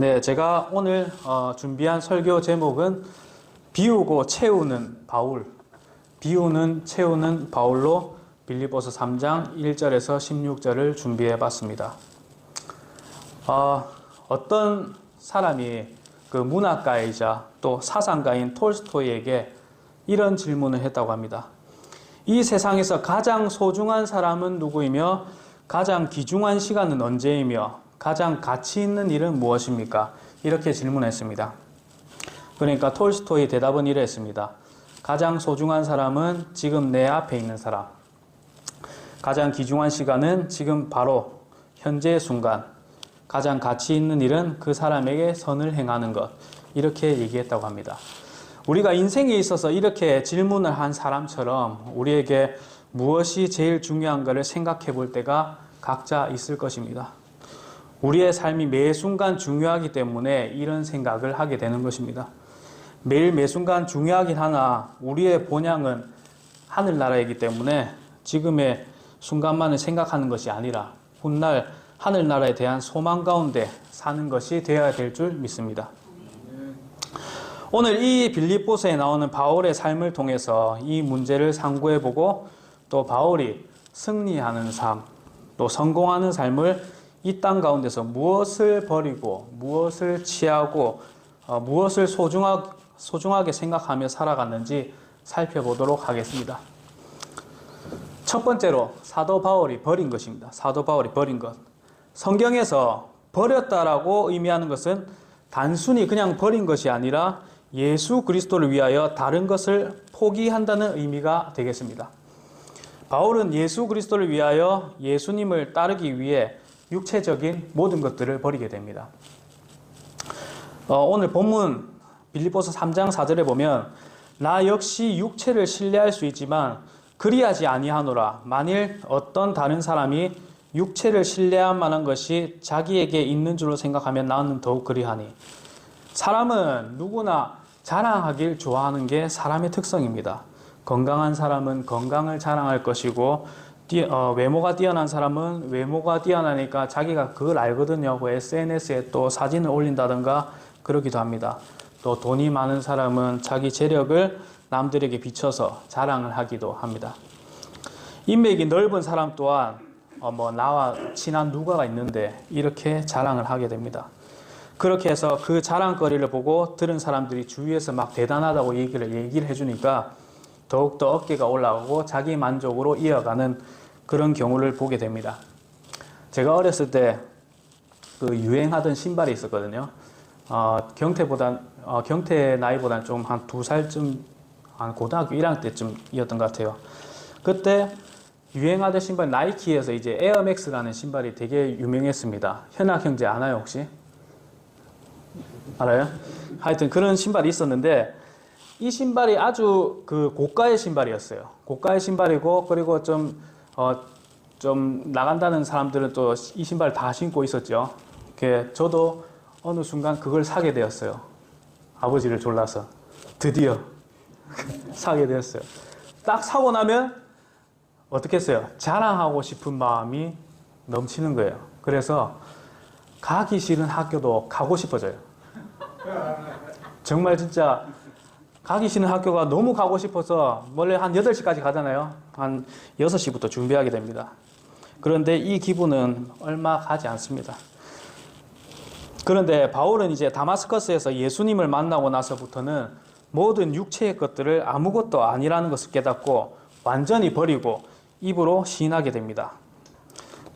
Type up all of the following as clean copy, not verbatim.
네, 제가 오늘 준비한 설교 제목은 비우고 채우는 바울, 비우는 채우는 바울로 빌립보서 3장 1절에서 16절을 준비해 봤습니다. 어떤 사람이 그 문학가이자 또 사상가인 톨스토이에게 이런 질문을 했다고 합니다. 이 세상에서 가장 소중한 사람은 누구이며 가장 귀중한 시간은 언제이며 가장 가치 있는 일은 무엇입니까? 이렇게 질문했습니다. 그러니까 톨스토이 대답은 이랬습니다. 가장 소중한 사람은 지금 내 앞에 있는 사람. 가장 귀중한 시간은 지금 바로 현재의 순간. 가장 가치 있는 일은 그 사람에게 선을 행하는 것. 이렇게 얘기했다고 합니다. 우리가 인생에 있어서 이렇게 질문을 한 사람처럼 우리에게 무엇이 제일 중요한가를 생각해 볼 때가 각자 있을 것입니다. 우리의 삶이 매 순간 중요하기 때문에 이런 생각을 하게 되는 것입니다. 매일 매 순간 중요하긴 하나 우리의 본향은 하늘나라이기 때문에 지금의 순간만을 생각하는 것이 아니라 훗날 하늘나라에 대한 소망 가운데 사는 것이 되어야 될 줄 믿습니다. 오늘 이 빌립보서에 나오는 바울의 삶을 통해서 이 문제를 상고해보고 또 바울이 승리하는 삶, 또 성공하는 삶을 이 땅 가운데서 무엇을 버리고 무엇을 취하고 무엇을 소중하게 생각하며 살아갔는지 살펴보도록 하겠습니다. 첫 번째로 사도 바울이 버린 것입니다. 사도 바울이 버린 것. 성경에서 버렸다라고 의미하는 것은 단순히 그냥 버린 것이 아니라 예수 그리스도를 위하여 다른 것을 포기한다는 의미가 되겠습니다. 바울은 예수 그리스도를 위하여 예수님을 따르기 위해 육체적인 모든 것들을 버리게 됩니다. 오늘 본문 빌립보서 3장 4절에 보면 나 역시 육체를 신뢰할 수 있지만 그리하지 아니하노라. 만일 어떤 다른 사람이 육체를 신뢰할 만한 것이 자기에게 있는 줄로 생각하면 나는 더욱 그리하니. 사람은 누구나 자랑하길 좋아하는 게 사람의 특성입니다. 건강한 사람은 건강을 자랑할 것이고 외모가 뛰어난 사람은 외모가 뛰어나니까 자기가 그걸 알거든요. SNS에 또 사진을 올린다든가 그러기도 합니다. 또 돈이 많은 사람은 자기 재력을 남들에게 비춰서 자랑을 하기도 합니다. 인맥이 넓은 사람 또한 나와 친한 누가가 있는데 이렇게 자랑을 하게 됩니다. 그렇게 해서 그 자랑거리를 보고 들은 사람들이 주위에서 막 대단하다고 얘기를 해주니까 더욱더 어깨가 올라가고 자기 만족으로 이어가는 그런 경우를 보게 됩니다. 제가 어렸을 때 그 유행하던 신발이 있었거든요. 경태 나이보다는 좀 한 2살쯤, 한 고등학교 1학년 때쯤이었던 것 같아요. 그때 유행하던 신발 나이키에서 이제 에어맥스라는 신발이 되게 유명했습니다. 현학 형제 아나요 혹시? 알아요? 하여튼 그런 신발이 있었는데 이 신발이 아주 그 고가의 신발이었어요. 고가의 신발이고 그리고 좀 나간다는 사람들은 또 이 신발 다 신고 있었죠. 저도 어느 순간 그걸 사게 되었어요. 아버지를 졸라서 드디어 사게 되었어요. 딱 사고 나면 어떻게 했어요? 자랑하고 싶은 마음이 넘치는 거예요. 그래서 가기 싫은 학교도 가고 싶어져요. 정말 진짜 가기 싫은 학교가 너무 가고 싶어서 원래 한 8시까지 가잖아요. 한 6시부터 준비하게 됩니다. 그런데 이 기분은 얼마 가지 않습니다. 그런데 바울은 이제 다마스커스에서 예수님을 만나고 나서부터는 모든 육체의 것들을 아무것도 아니라는 것을 깨닫고 완전히 버리고 입으로 시인하게 됩니다.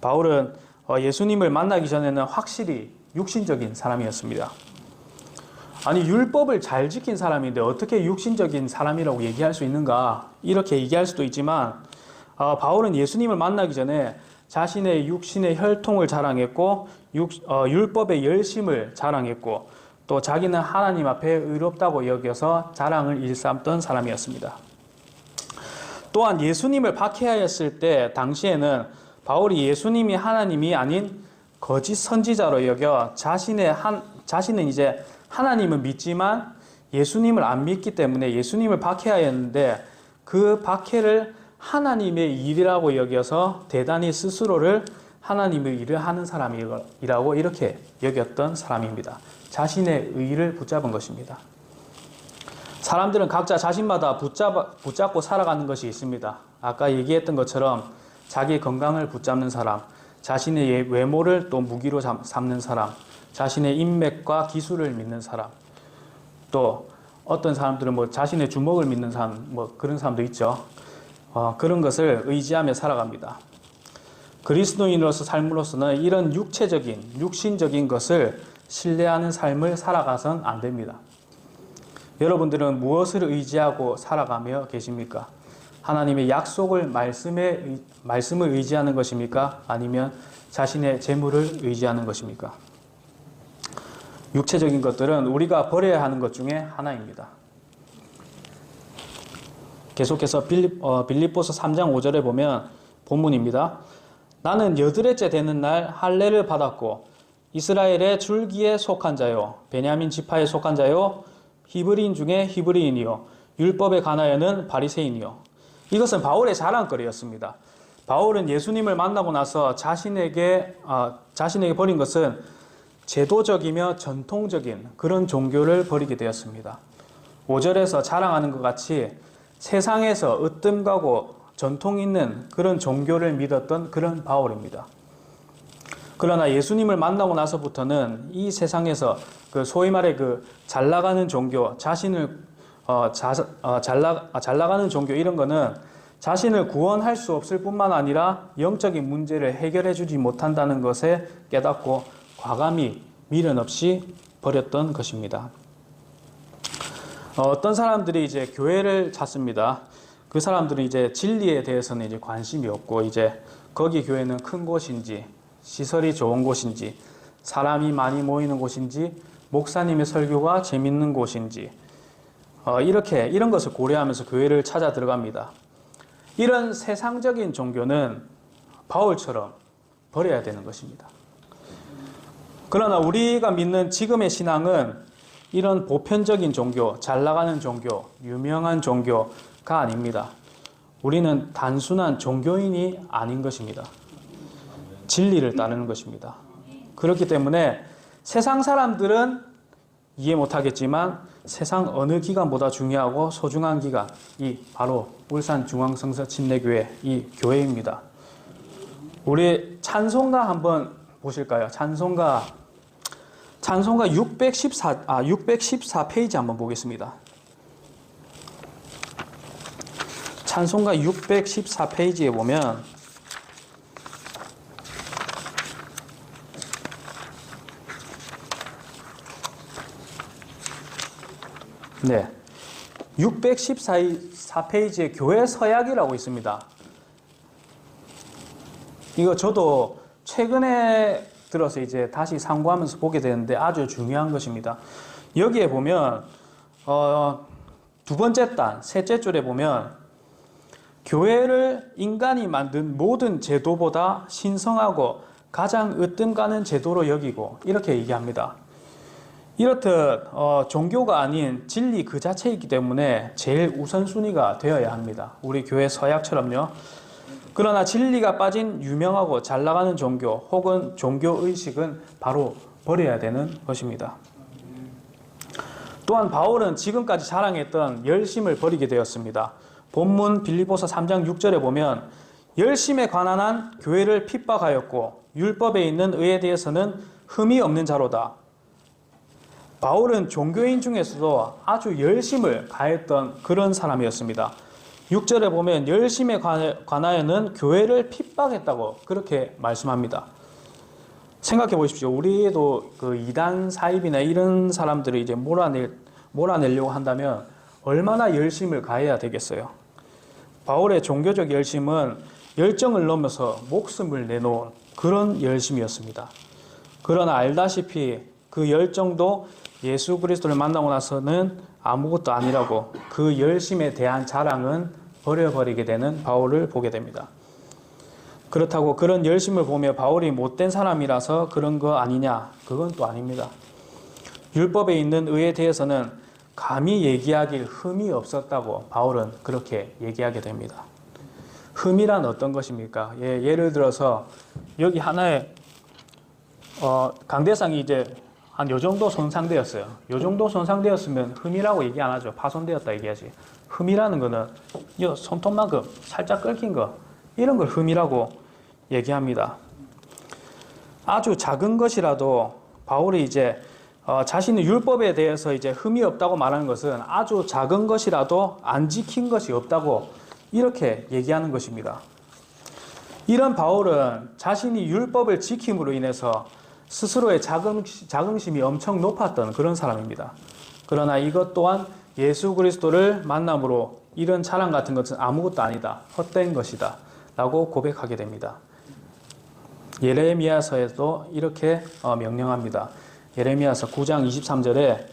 바울은 예수님을 만나기 전에는 확실히 육신적인 사람이었습니다. 아니 율법을 잘 지킨 사람인데 어떻게 육신적인 사람이라고 얘기할 수 있는가 이렇게 얘기할 수도 있지만 바울은 예수님을 만나기 전에 자신의 육신의 혈통을 자랑했고 율법의 열심을 자랑했고 또 자기는 하나님 앞에 의롭다고 여겨서 자랑을 일삼던 사람이었습니다. 또한 예수님을 박해하였을 때 당시에는 바울이 예수님이 하나님이 아닌 거짓 선지자로 여겨 자신은 이제 하나님은 믿지만 예수님을 안 믿기 때문에 예수님을 박해하였는데 그 박해를 하나님의 일이라고 여겨서 대단히 스스로를 하나님의 일을 하는 사람이라고 이렇게 여겼던 사람입니다. 자신의 의의를 붙잡은 것입니다. 사람들은 각자 자신마다 붙잡고 살아가는 것이 있습니다. 아까 얘기했던 것처럼 자기 건강을 붙잡는 사람, 자신의 외모를 또 무기로 삼는 사람, 자신의 인맥과 기술을 믿는 사람, 또 어떤 사람들은 뭐 자신의 주먹을 믿는 사람, 뭐 그런 사람도 있죠. 그런 것을 의지하며 살아갑니다. 그리스도인으로서 삶으로서는 이런 육신적인 것을 신뢰하는 삶을 살아가선 안 됩니다. 여러분들은 무엇을 의지하고 살아가며 계십니까? 하나님의 약속을 말씀을 의지하는 것입니까? 아니면 자신의 재물을 의지하는 것입니까? 육체적인 것들은 우리가 버려야 하는 것 중에 하나입니다. 계속해서 빌립보서 3장 5절에 보면 본문입니다. 나는 여드레째 되는 날 할례를 받았고 이스라엘의 줄기에 속한 자요 베냐민 지파에 속한 자요 히브리인 중에 히브리인이요 율법에 관하여는 바리새인이요. 이것은 바울의 자랑거리였습니다. 바울은 예수님을 만나고 나서 자신에게 버린 것은 제도적이며 전통적인 그런 종교를 버리게 되었습니다. 5절에서 자랑하는 것 같이 세상에서 으뜸가고 전통 있는 그런 종교를 믿었던 그런 바울입니다. 그러나 예수님을 만나고 나서부터는 이 세상에서 그 소위 말해 그 잘 나가는 종교, 자신을 잘 나가는 종교 이런 거는 자신을 구원할 수 없을 뿐만 아니라 영적인 문제를 해결해 주지 못한다는 것에 깨닫고 과감히 미련 없이 버렸던 것입니다. 어떤 사람들이 이제 교회를 찾습니다. 그 사람들은 이제 진리에 대해서는 이제 관심이 없고 이제 거기 교회는 큰 곳인지 시설이 좋은 곳인지 사람이 많이 모이는 곳인지 목사님의 설교가 재밌는 곳인지 이런 것을 고려하면서 교회를 찾아 들어갑니다. 이런 세상적인 종교는 바울처럼 버려야 되는 것입니다. 그러나 우리가 믿는 지금의 신앙은 이런 보편적인 종교, 잘 나가는 종교, 유명한 종교가 아닙니다. 우리는 단순한 종교인이 아닌 것입니다. 진리를 따르는 것입니다. 그렇기 때문에 세상 사람들은 이해 못하겠지만 세상 어느 기관보다 중요하고 소중한 기관이 바로 울산중앙성서 침례교회 이 교회입니다. 우리 찬송가 한번 보실까요? 찬송가 614페이지 한번 보겠습니다. 찬송가 614페이지에 보면 네, 614페이지에 교회 서약이라고 있습니다. 이거 저도 최근에 들어서 이제 다시 상고하면서 보게 되는데 아주 중요한 것입니다. 여기에 보면 두 번째 단, 셋째 줄에 보면 교회를 인간이 만든 모든 제도보다 신성하고 가장 으뜸가는 제도로 여기고 이렇게 얘기합니다. 이렇듯 종교가 아닌 진리 그 자체이기 때문에 제일 우선순위가 되어야 합니다. 우리 교회 서약처럼요. 그러나 진리가 빠진 유명하고 잘 나가는 종교 혹은 종교의식은 바로 버려야 되는 것입니다. 또한 바울은 지금까지 자랑했던 열심을 버리게 되었습니다. 본문 빌립보서 3장 6절에 보면 열심에 관한 한 교회를 핍박하였고 율법에 있는 의에 대해서는 흠이 없는 자로다. 바울은 종교인 중에서도 아주 열심을 가했던 그런 사람이었습니다. 6절에 보면 열심에 관하여는 교회를 핍박했다고 그렇게 말씀합니다. 생각해 보십시오. 우리도 그 이단 사입이나 이런 사람들을 이제 몰아내려고 한다면 얼마나 열심을 가해야 되겠어요. 바울의 종교적 열심은 열정을 넘어서 목숨을 내놓은 그런 열심이었습니다. 그러나 알다시피 그 열정도 예수 그리스도를 만나고 나서는 아무것도 아니라고 그 열심에 대한 자랑은 버려버리게 되는 바울을 보게 됩니다. 그렇다고 그런 열심을 보며 바울이 못된 사람이라서 그런 거 아니냐? 그건 또 아닙니다. 율법에 있는 의에 대해서는 감히 얘기하길 흠이 없었다고 바울은 그렇게 얘기하게 됩니다. 흠이란 어떤 것입니까? 예를 들어서 여기 하나의 강대상이 이제 한 요 정도 손상되었어요. 요 정도 손상되었으면 흠이라고 얘기 안 하죠. 파손되었다 얘기하지. 흠이라는 거는 이 손톱만큼 살짝 긁힌 거, 이런 걸 흠이라고 얘기합니다. 아주 작은 것이라도 바울이 이제 자신의 율법에 대해서 이제 흠이 없다고 말하는 것은 아주 작은 것이라도 안 지킨 것이 없다고 이렇게 얘기하는 것입니다. 이런 바울은 자신이 율법을 지킴으로 인해서 스스로의 자긍심이 엄청 높았던 그런 사람입니다. 그러나 이것 또한 예수 그리스도를 만남으로 이런 자랑 같은 것은 아무것도 아니다, 헛된 것이다 라고 고백하게 됩니다. 예레미야서에도 이렇게 명령합니다. 예레미야서 9장 23절에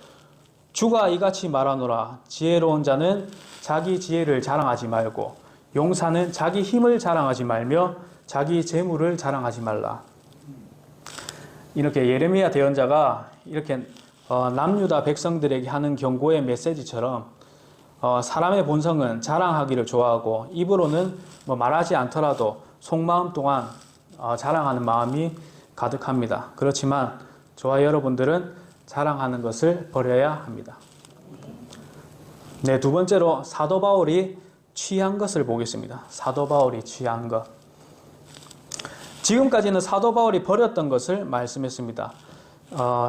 주가 이같이 말하노라. 지혜로운 자는 자기 지혜를 자랑하지 말고 용사는 자기 힘을 자랑하지 말며 자기 재물을 자랑하지 말라. 이렇게 예레미야 대언자가 이렇게 남유다 백성들에게 하는 경고의 메시지처럼 사람의 본성은 자랑하기를 좋아하고 입으로는 뭐 말하지 않더라도 속마음 동안 자랑하는 마음이 가득합니다. 그렇지만 저와 여러분들은 자랑하는 것을 버려야 합니다. 네, 두 번째로 사도 바울이 취한 것을 보겠습니다. 사도 바울이 취한 것. 지금까지는 사도 바울이 버렸던 것을 말씀했습니다.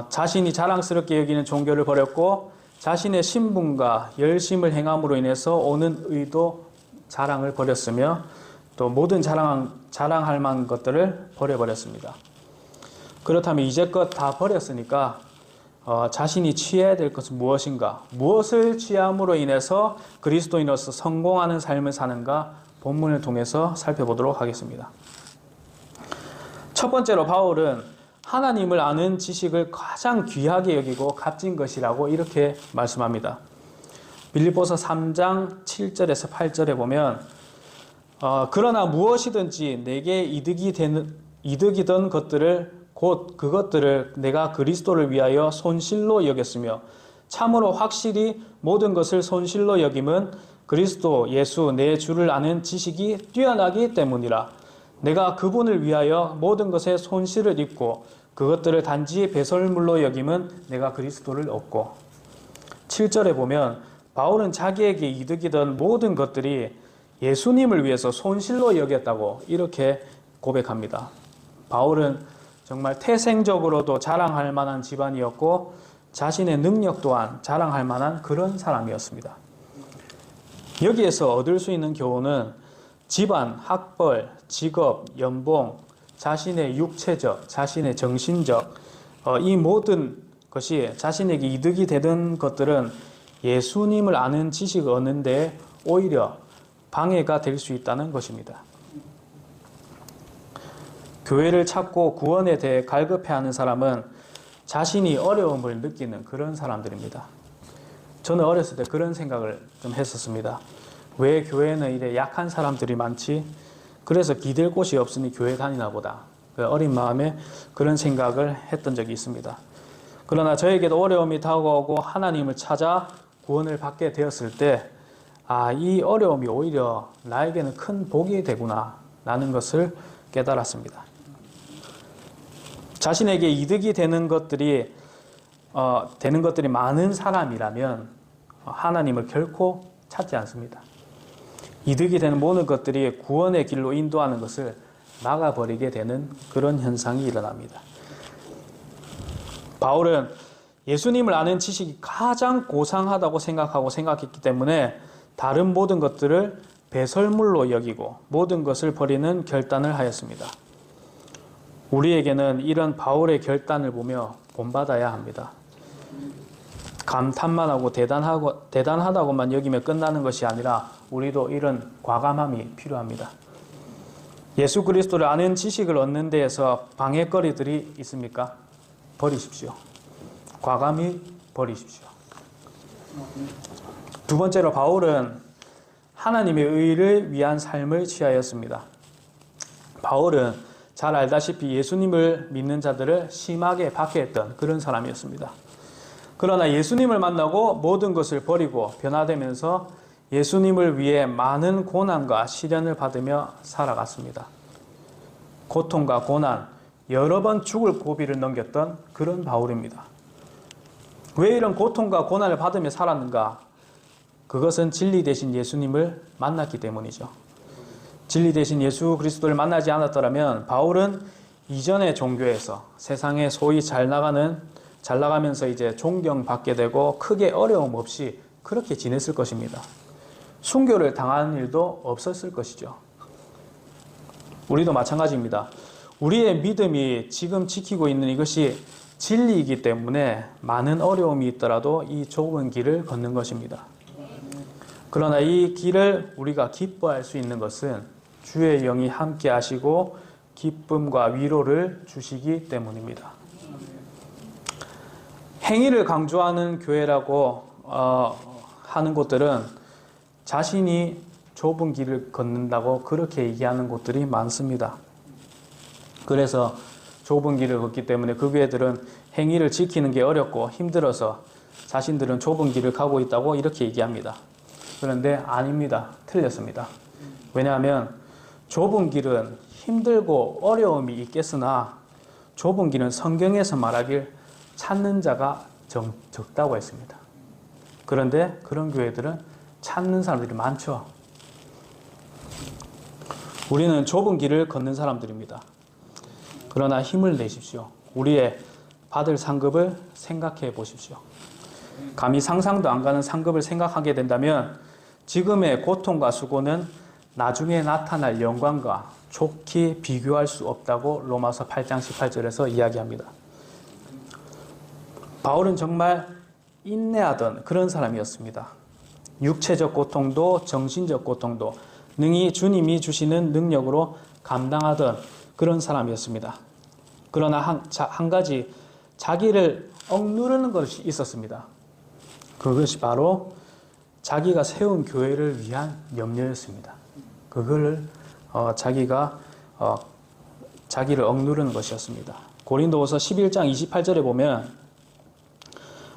자신이 자랑스럽게 여기는 종교를 버렸고 자신의 신분과 열심을 행함으로 인해서 오는 의도, 자랑을 버렸으며 또 모든 자랑할 만한 것들을 버려버렸습니다. 그렇다면 이제껏 다 버렸으니까 자신이 취해야 될 것은 무엇인가? 무엇을 취함으로 인해서 그리스도인으로서 성공하는 삶을 사는가? 본문을 통해서 살펴보도록 하겠습니다. 첫 번째로 바울은 하나님을 아는 지식을 가장 귀하게 여기고 값진 것이라고 이렇게 말씀합니다. 빌립보서 3장 7절에서 8절에 보면 그러나 무엇이든지 내게 이득이던 것들을 곧 그것들을 내가 그리스도를 위하여 손실로 여겼으며 참으로 확실히 모든 것을 손실로 여김은 그리스도 예수 내 주를 아는 지식이 뛰어나기 때문이라. 내가 그분을 위하여 모든 것에 손실을 입고 그것들을 단지 배설물로 여김은 내가 그리스도를 얻고. 7절에 보면 바울은 자기에게 이득이던 모든 것들이 예수님을 위해서 손실로 여겼다고 이렇게 고백합니다. 바울은 정말 태생적으로도 자랑할 만한 집안이었고 자신의 능력 또한 자랑할 만한 그런 사람이었습니다. 여기에서 얻을 수 있는 교훈은 집안, 학벌, 직업, 연봉, 자신의 육체적, 자신의 정신적 이 모든 것이 자신에게 이득이 되는 것들은 예수님을 아는 지식을 얻는 데 오히려 방해가 될 수 있다는 것입니다. 교회를 찾고 구원에 대해 갈급해하는 사람은 자신이 어려움을 느끼는 그런 사람들입니다. 저는 어렸을 때 그런 생각을 좀 했었습니다. 왜 교회는 이래 약한 사람들이 많지? 그래서 기댈 곳이 없으니 교회 다니나 보다. 어린 마음에 그런 생각을 했던 적이 있습니다. 그러나 저에게도 어려움이 다가오고 하나님을 찾아 구원을 받게 되었을 때 이 어려움이 오히려 나에게는 큰 복이 되구나 라는 것을 깨달았습니다. 자신에게 이득이 되는 것들이 많은 사람이라면 하나님을 결코 찾지 않습니다. 이득이 되는 모든 것들이 구원의 길로 인도하는 것을 막아버리게 되는 그런 현상이 일어납니다. 바울은 예수님을 아는 지식이 가장 고상하다고 생각했기 때문에 다른 모든 것들을 배설물로 여기고 모든 것을 버리는 결단을 하였습니다. 우리에게는 이런 바울의 결단을 보며 본받아야 합니다. 감탄만 하고 대단하다고만 여기며 끝나는 것이 아니라 우리도 이런 과감함이 필요합니다. 예수 그리스도를 아는 지식을 얻는 데에서 방해거리들이 있습니까? 버리십시오. 과감히 버리십시오. 두 번째로 바울은 하나님의 의를 위한 삶을 취하였습니다. 바울은 잘 알다시피 예수님을 믿는 자들을 심하게 박해했던 그런 사람이었습니다. 그러나 예수님을 만나고 모든 것을 버리고 변화되면서 예수님을 위해 많은 고난과 시련을 받으며 살아갔습니다. 고통과 고난, 여러 번 죽을 고비를 넘겼던 그런 바울입니다. 왜 이런 고통과 고난을 받으며 살았는가? 그것은 진리 되신 예수님을 만났기 때문이죠. 진리 되신 예수 그리스도를 만나지 않았더라면 바울은 이전의 종교에서 세상에 소위 잘 나가면서 이제 존경받게 되고 크게 어려움 없이 그렇게 지냈을 것입니다. 순교를 당하는 일도 없었을 것이죠. 우리도 마찬가지입니다. 우리의 믿음이 지금 지키고 있는 이것이 진리이기 때문에 많은 어려움이 있더라도 이 좁은 길을 걷는 것입니다. 그러나 이 길을 우리가 기뻐할 수 있는 것은 주의 영이 함께 하시고 기쁨과 위로를 주시기 때문입니다. 행위를 강조하는 교회라고 하는 곳들은 자신이 좁은 길을 걷는다고 그렇게 얘기하는 곳들이 많습니다. 그래서 좁은 길을 걷기 때문에 그 교회들은 행위를 지키는 게 어렵고 힘들어서 자신들은 좁은 길을 가고 있다고 이렇게 얘기합니다. 그런데 아닙니다. 틀렸습니다. 왜냐하면 좁은 길은 힘들고 어려움이 있겠으나 좁은 길은 성경에서 말하길 찾는 자가 적다고 했습니다. 그런데 그런 교회들은 찾는 사람들이 많죠. 우리는 좁은 길을 걷는 사람들입니다. 그러나 힘을 내십시오. 우리의 받을 상급을 생각해 보십시오. 감히 상상도 안 가는 상급을 생각하게 된다면 지금의 고통과 수고는 나중에 나타날 영광과 좋게 비교할 수 없다고 로마서 8장 18절에서 이야기합니다. 바울은 정말 인내하던 그런 사람이었습니다. 육체적 고통도 정신적 고통도 능히 주님이 주시는 능력으로 감당하던 그런 사람이었습니다. 그러나 한 가지 자기를 억누르는 것이 있었습니다. 그것이 바로 자기가 세운 교회를 위한 염려였습니다. 그걸 자기를 억누르는 것이었습니다. 고린도후서 11장 28절에 보면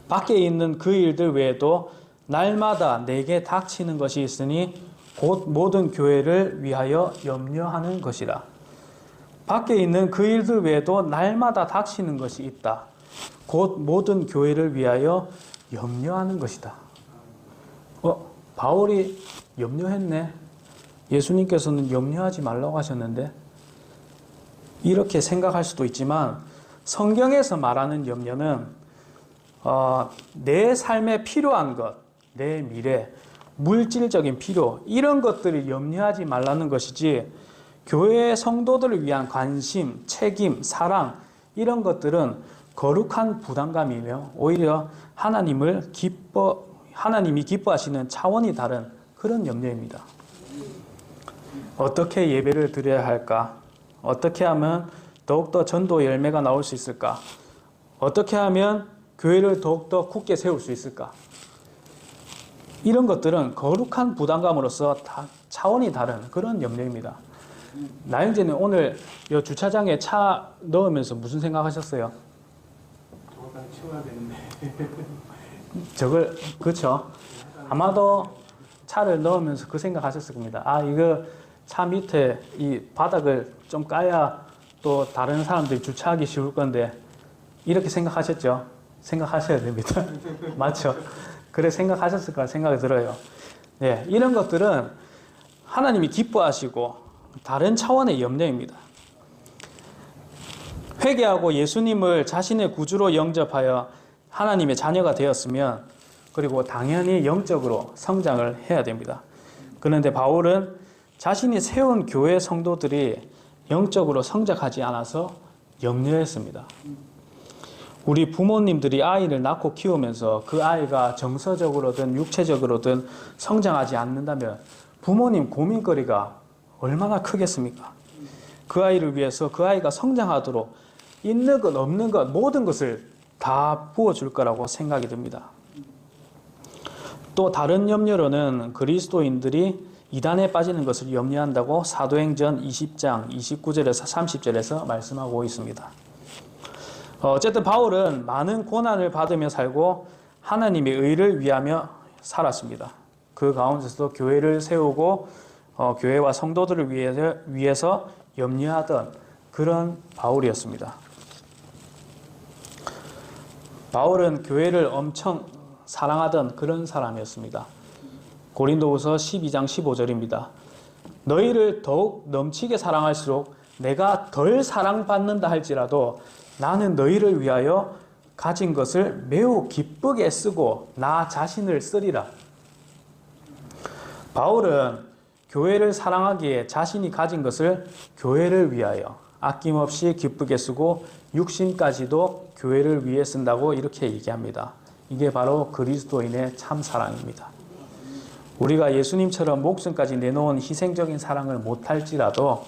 밖에 있는 그 일들 외에도 날마다 내게 닥치는 것이 있으니 곧 모든 교회를 위하여 염려하는 것이라. 밖에 있는 그 일들 외에도 날마다 닥치는 것이 있다. 곧 모든 교회를 위하여 염려하는 것이다. 바울이 염려했네. 예수님께서는 염려하지 말라고 하셨는데 이렇게 생각할 수도 있지만 성경에서 말하는 염려는 내 삶에 필요한 것, 내 미래, 물질적인 필요 이런 것들을 염려하지 말라는 것이지 교회 성도들을 위한 관심, 책임, 사랑 이런 것들은 거룩한 부담감이며 오히려 하나님이 기뻐하시는 차원이 다른 그런 염려입니다. 어떻게 예배를 드려야 할까? 어떻게 하면 더욱더 전도 열매가 나올 수 있을까? 어떻게 하면 교회를 더욱더 굳게 세울 수 있을까? 이런 것들은 거룩한 부담감으로서 다 차원이 다른 그런 염려입니다. 나영재는 오늘 이 주차장에 차 넣으면서 무슨 생각하셨어요? 도로당 치워야 되는데. 그렇죠. 아마도 차를 넣으면서 그 생각하셨을 겁니다. 이거 차 밑에 이 바닥을 좀 까야 또 다른 사람들이 주차하기 쉬울 건데 이렇게 생각하셨죠? 생각하셔야 됩니다. 맞죠? 그래 생각하셨을 거라 생각이 들어요. 네, 이런 것들은 하나님이 기뻐하시고 다른 차원의 염려입니다. 회개하고 예수님을 자신의 구주로 영접하여 하나님의 자녀가 되었으면 그리고 당연히 영적으로 성장을 해야 됩니다. 그런데 바울은 자신이 세운 교회 성도들이 영적으로 성장하지 않아서 염려했습니다. 우리 부모님들이 아이를 낳고 키우면서 그 아이가 정서적으로든 육체적으로든 성장하지 않는다면 부모님 고민거리가 얼마나 크겠습니까? 그 아이를 위해서 그 아이가 성장하도록 있는 것 없는 것 모든 것을 다 부어줄 거라고 생각이 듭니다. 또 다른 염려로는 그리스도인들이 이단에 빠지는 것을 염려한다고 사도행전 20장 29절에서 30절에서 말씀하고 있습니다. 어쨌든 바울은 많은 고난을 받으며 살고 하나님의 의를 위하며 살았습니다. 그 가운데서도 교회를 세우고 교회와 성도들을 위해서 염려하던 그런 바울이었습니다. 바울은 교회를 엄청 사랑하던 그런 사람이었습니다. 고린도후서 12장 15절입니다. 너희를 더욱 넘치게 사랑할수록 내가 덜 사랑받는다 할지라도 나는 너희를 위하여 가진 것을 매우 기쁘게 쓰고 나 자신을 쓰리라. 바울은 교회를 사랑하기에 자신이 가진 것을 교회를 위하여 아낌없이 기쁘게 쓰고 육신까지도 교회를 위해 쓴다고 이렇게 얘기합니다. 이게 바로 그리스도인의 참 사랑입니다. 우리가 예수님처럼 목숨까지 내놓은 희생적인 사랑을 못할지라도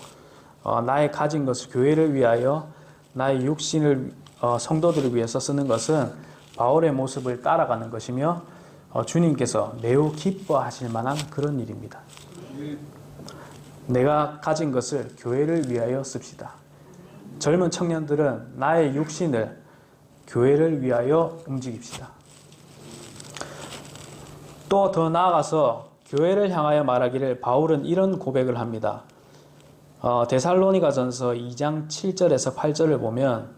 나의 가진 것을 교회를 위하여 나의 육신을 성도들을 위해서 쓰는 것은 바울의 모습을 따라가는 것이며 주님께서 매우 기뻐하실 만한 그런 일입니다. 내가 가진 것을 교회를 위하여 씁시다. 젊은 청년들은 나의 육신을 교회를 위하여 움직입시다. 또 더 나아가서 교회를 향하여 말하기를 바울은 이런 고백을 합니다. 데살로니가전서 2장 7절에서 8절을 보면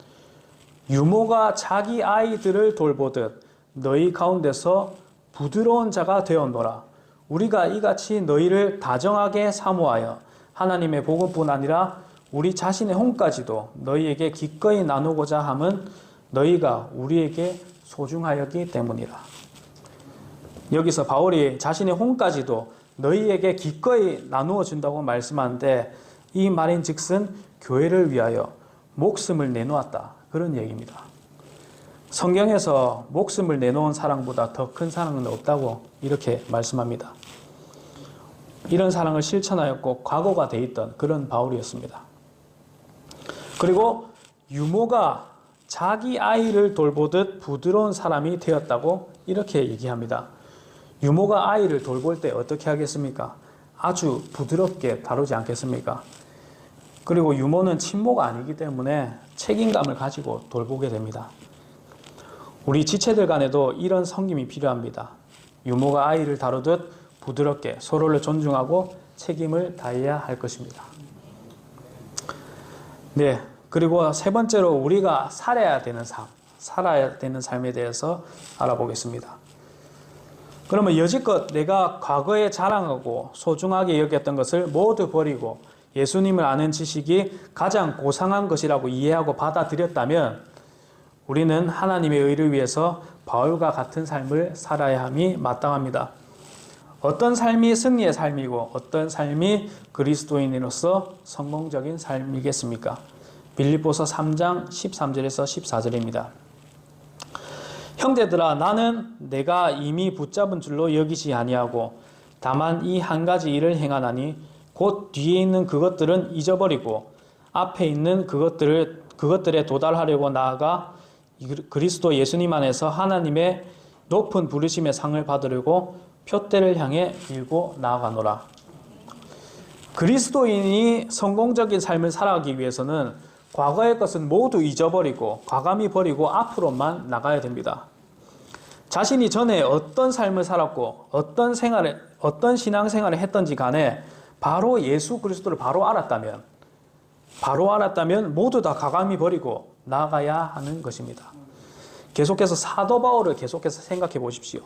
유모가 자기 아이들을 돌보듯 너희 가운데서 부드러운 자가 되었노라. 우리가 이같이 너희를 다정하게 사모하여 하나님의 복음뿐 아니라 우리 자신의 혼까지도 너희에게 기꺼이 나누고자 함은 너희가 우리에게 소중하였기 때문이라. 여기서 바울이 자신의 혼까지도 너희에게 기꺼이 나누어 준다고 말씀하는데 이 말인 즉슨 교회를 위하여 목숨을 내놓았다. 그런 얘기입니다. 성경에서 목숨을 내놓은 사랑보다 더 큰 사랑은 없다고 이렇게 말씀합니다. 이런 사랑을 실천하였고 과거가 돼 있던 그런 바울이었습니다. 그리고 유모가 자기 아이를 돌보듯 부드러운 사람이 되었다고 이렇게 얘기합니다. 유모가 아이를 돌볼 때 어떻게 하겠습니까? 아주 부드럽게 다루지 않겠습니까? 그리고 유모는 친모가 아니기 때문에 책임감을 가지고 돌보게 됩니다. 우리 지체들 간에도 이런 섬김이 필요합니다. 유모가 아이를 다루듯 부드럽게 서로를 존중하고 책임을 다해야 할 것입니다. 네, 그리고 세 번째로 우리가 살아야 되는 삶에 대해서 알아보겠습니다. 그러면 여지껏 내가 과거에 자랑하고 소중하게 여겼던 것을 모두 버리고 예수님을 아는 지식이 가장 고상한 것이라고 이해하고 받아들였다면 우리는 하나님의 의를 위해서 바울과 같은 삶을 살아야 함이 마땅합니다. 어떤 삶이 승리의 삶이고 어떤 삶이 그리스도인으로서 성공적인 삶이겠습니까? 빌립보서 3장 13절에서 14절입니다. 형제들아 나는 내가 이미 붙잡은 줄로 여기지 아니하고 다만 이 한 가지 일을 행하나니 곧 뒤에 있는 그것들은 잊어버리고 앞에 있는 그것들에 도달하려고 나아가 그리스도 예수님 안에서 하나님의 높은 부르심의 상을 받으려고 표대를 향해 밀고 나아가노라. 그리스도인이 성공적인 삶을 살아가기 위해서는 과거의 것은 모두 잊어버리고 과감히 버리고 앞으로만 나가야 됩니다. 자신이 전에 어떤 삶을 살았고 어떤 신앙생활을 했던지 간에 바로 예수 그리스도를 바로 알았다면 모두 다 과감히 버리고 나아가야 하는 것입니다. 계속해서 사도 바울을 계속해서 생각해 보십시오.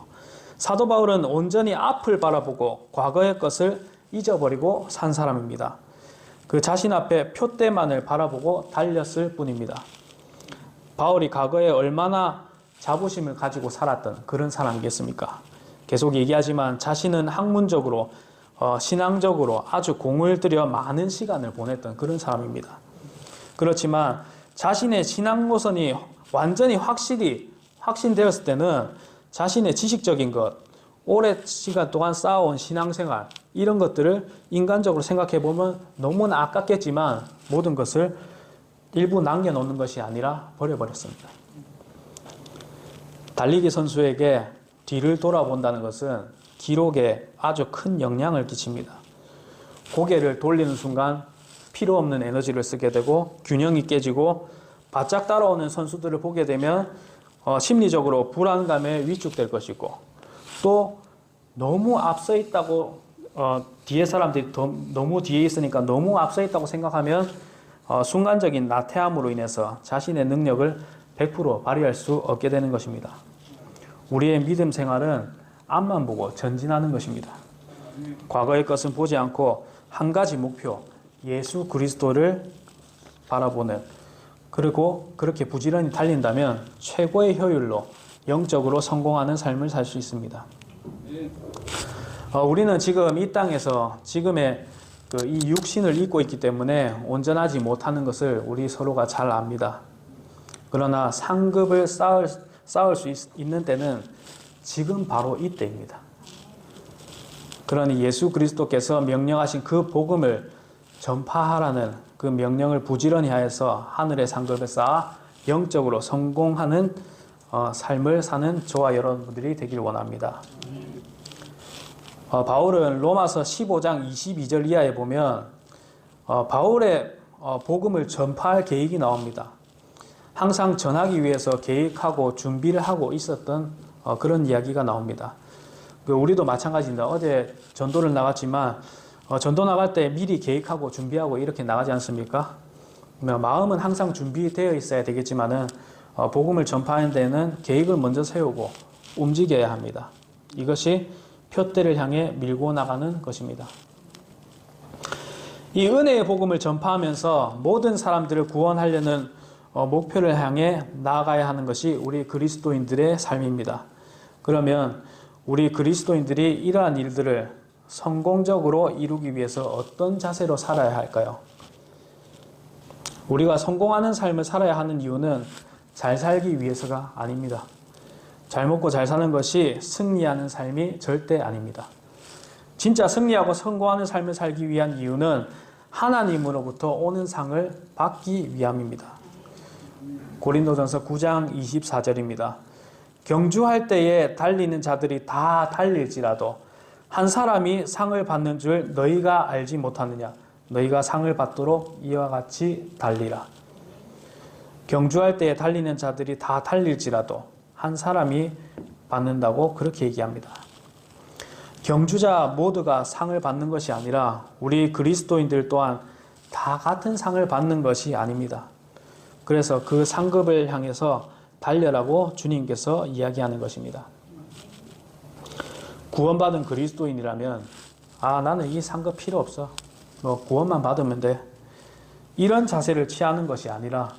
사도 바울은 온전히 앞을 바라보고 과거의 것을 잊어버리고 산 사람입니다. 그 자신 앞에 표대만을 바라보고 달렸을 뿐입니다. 바울이 과거에 얼마나 자부심을 가지고 살았던 그런 사람이겠습니까? 계속 얘기하지만 자신은 학문적으로 신앙적으로 아주 공을 들여 많은 시간을 보냈던 그런 사람입니다. 그렇지만 자신의 신앙 노선이 완전히 확신되었을 때는 자신의 지식적인 것, 오랜 시간 동안 쌓아온 신앙생활 이런 것들을 인간적으로 생각해 보면 너무나 아깝겠지만 모든 것을 일부 남겨놓는 것이 아니라 버려버렸습니다. 달리기 선수에게 뒤를 돌아본다는 것은 기록에 아주 큰 영향을 끼칩니다. 고개를 돌리는 순간 필요 없는 에너지를 쓰게 되고 균형이 깨지고 바짝 따라오는 선수들을 보게 되면 심리적으로 불안감에 위축될 것이고 또 너무 앞서 있다고 뒤에 사람들이 너무 뒤에 있으니까 너무 앞서 있다고 생각하면 순간적인 나태함으로 인해서 자신의 능력을 100% 발휘할 수 없게 되는 것입니다. 우리의 믿음 생활은 앞만 보고 전진하는 것입니다. 과거의 것은 보지 않고 한 가지 목표, 예수 그리스도를 바라보는, 그리고 그렇게 부지런히 달린다면 최고의 효율로 영적으로 성공하는 삶을 살 수 있습니다. 우리는 지금 이 땅에서 지금의 이 육신을 입고 있기 때문에 온전하지 못하는 것을 우리 서로가 잘 압니다. 그러나 상급을 쌓을 수 있는 때는 지금 바로 이때입니다. 그러니 예수 그리스도께서 명령하신 그 복음을 전파하라는 그 명령을 부지런히 하여서 하늘의 상급을 쌓아 영적으로 성공하는 삶을 사는 저와 여러분들이 되길 원합니다. 바울은 로마서 15장 22절 이하에 보면 바울의 복음을 전파할 계획이 나옵니다. 항상 전하기 위해서 계획하고 준비를 하고 있었던 그런 이야기가 나옵니다. 우리도 마찬가지입니다. 어제 전도를 나갔지만 전도 나갈 때 미리 계획하고 준비하고 이렇게 나가지 않습니까? 마음은 항상 준비되어 있어야 되겠지만은 복음을 전파하는 데는 계획을 먼저 세우고 움직여야 합니다. 이것이 표대를 향해 밀고 나가는 것입니다. 이 은혜의 복음을 전파하면서 모든 사람들을 구원하려는 목표를 향해 나아가야 하는 것이 우리 그리스도인들의 삶입니다. 그러면 우리 그리스도인들이 이러한 일들을 성공적으로 이루기 위해서 어떤 자세로 살아야 할까요? 우리가 성공하는 삶을 살아야 하는 이유는 잘 살기 위해서가 아닙니다. 잘 먹고 잘 사는 것이 승리하는 삶이 절대 아닙니다. 진짜 승리하고 성공하는 삶을 살기 위한 이유는 하나님으로부터 오는 상을 받기 위함입니다. 고린도전서 9장 24절입니다. 경주할 때에 달리는 자들이 다 달릴지라도 한 사람이 상을 받는 줄 너희가 알지 못하느냐. 너희가 상을 받도록 이와 같이 달리라. 경주할 때에 달리는 자들이 다 달릴지라도 한 사람이 받는다고 그렇게 얘기합니다. 경주자 모두가 상을 받는 것이 아니라 우리 그리스도인들 또한 다 같은 상을 받는 것이 아닙니다. 그래서 그 상급을 향해서 달려라고 주님께서 이야기하는 것입니다. 구원받은 그리스도인이라면 나는 이 상급 필요 없어. 구원만 받으면 돼. 이런 자세를 취하는 것이 아니라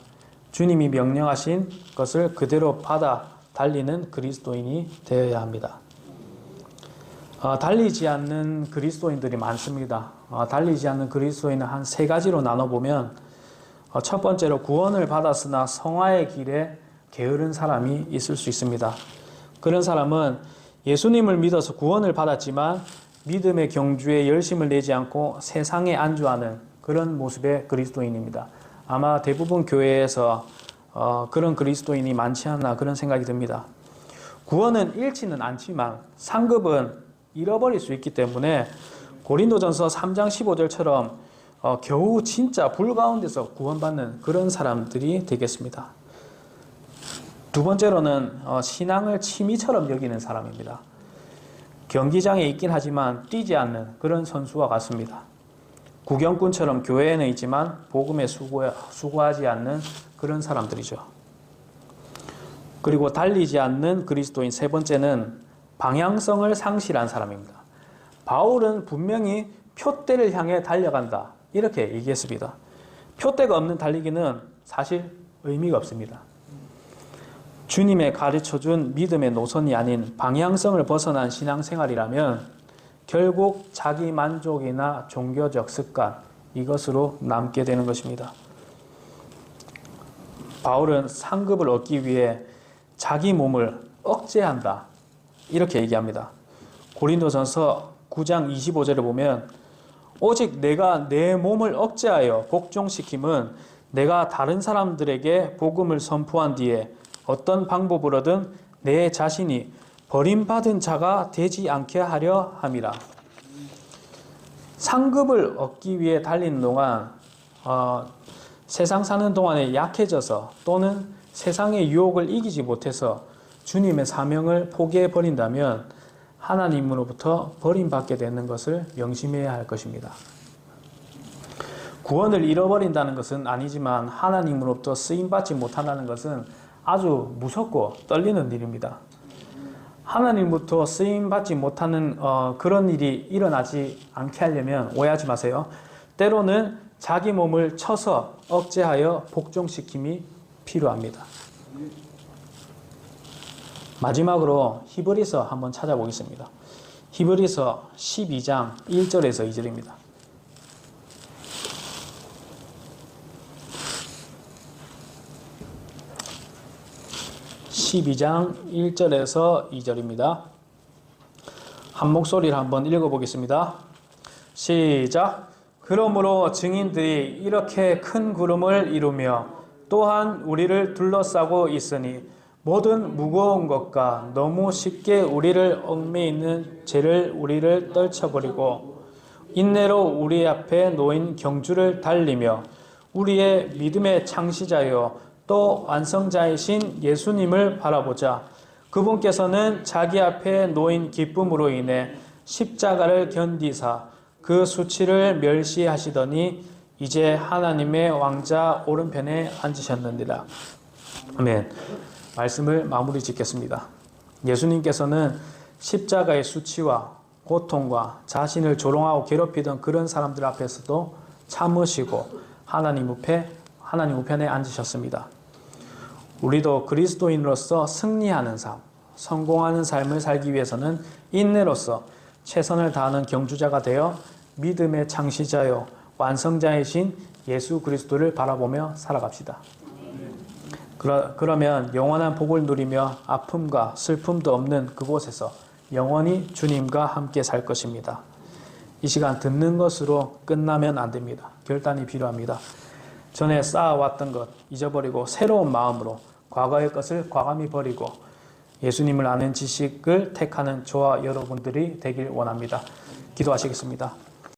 주님이 명령하신 것을 그대로 받아 달리는 그리스도인이 되어야 합니다. 달리지 않는 그리스도인들이 많습니다. 달리지 않는 그리스도인은 한 세 가지로 나눠보면 첫 번째로 구원을 받았으나 성화의 길에 게으른 사람이 있을 수 있습니다. 그런 사람은 예수님을 믿어서 구원을 받았지만 믿음의 경주에 열심을 내지 않고 세상에 안주하는 그런 모습의 그리스도인입니다. 아마 대부분 교회에서 그런 그리스도인이 많지 않나 그런 생각이 듭니다. 구원은 잃지는 않지만 상급은 잃어버릴 수 있기 때문에 고린도전서 3장 15절처럼 겨우 진짜 불 가운데서 구원받는 그런 사람들이 되겠습니다. 두 번째로는 신앙을 취미처럼 여기는 사람입니다. 경기장에 있긴 하지만 뛰지 않는 그런 선수와 같습니다. 구경꾼처럼 교회에는 있지만 복음에 수고하지 않는 그런 사람들이죠. 그리고 달리지 않는 그리스도인 세 번째는 방향성을 상실한 사람입니다. 바울은 분명히 표대를 향해 달려간다 이렇게 얘기했습니다. 표대가 없는 달리기는 사실 의미가 없습니다. 주님의 가르쳐준 믿음의 노선이 아닌 방향성을 벗어난 신앙생활이라면 결국 자기 만족이나 종교적 습관 이것으로 남게 되는 것입니다. 바울은 상급을 얻기 위해 자기 몸을 억제한다 이렇게 얘기합니다. 고린도전서 9장 25절을 보면 오직 내가 내 몸을 억제하여 복종시킴은 내가 다른 사람들에게 복음을 선포한 뒤에 어떤 방법으로든 내 자신이 버림받은 자가 되지 않게 하려 함이라. 상급을 얻기 위해 달리는 동안 세상 사는 동안에 약해져서 또는 세상의 유혹을 이기지 못해서 주님의 사명을 포기해 버린다면 하나님으로부터 버림받게 되는 것을 명심해야 할 것입니다. 구원을 잃어버린다는 것은 아니지만 하나님으로부터 쓰임받지 못한다는 것은 아주 무섭고 떨리는 일입니다. 하나님부터 쓰임받지 못하는 그런 일이 일어나지 않게 하려면 오해하지 마세요. 때로는 자기 몸을 쳐서 억제하여 복종시킴이 필요합니다. 마지막으로 히브리서 한번 찾아보겠습니다. 히브리서 12장 1절에서 2절입니다. (12장) 1절에서 2절입니다. 한 목소리를 한번 읽어보겠습니다. 시작. 그러므로 증인들이 이렇게 큰 구름을 이루며 또한 우리를 둘러싸고 있으니 모든 무거운 것과 너무 쉽게 우리를 얽매이는 죄를 우리를 떨쳐버리고 인내로 우리 앞에 놓인 경주를 달리며 우리의 믿음의 창시자요 또 완성자이신 예수님을 바라보자. 그분께서는 자기 앞에 놓인 기쁨으로 인해 십자가를 견디사 그 수치를 멸시하시더니 이제 하나님의 왕자 오른편에 앉으셨느니라. 아멘. 말씀을 마무리 짓겠습니다. 예수님께서는 십자가의 수치와 고통과 자신을 조롱하고 괴롭히던 그런 사람들 앞에서도 참으시고 하나님 우편에 앉으셨습니다. 우리도 그리스도인으로서 승리하는 삶, 성공하는 삶을 살기 위해서는 인내로서 최선을 다하는 경주자가 되어 믿음의 창시자요 완성자이신 예수 그리스도를 바라보며 살아갑시다. 그러면 영원한 복을 누리며 아픔과 슬픔도 없는 그곳에서 영원히 주님과 함께 살 것입니다. 이 시간 듣는 것으로 끝나면 안 됩니다. 결단이 필요합니다. 전에 쌓아왔던 것 잊어버리고 새로운 마음으로 과거의 것을 과감히 버리고 예수님을 아는 지식을 택하는 저와 여러분들이 되길 원합니다. 기도하시겠습니다.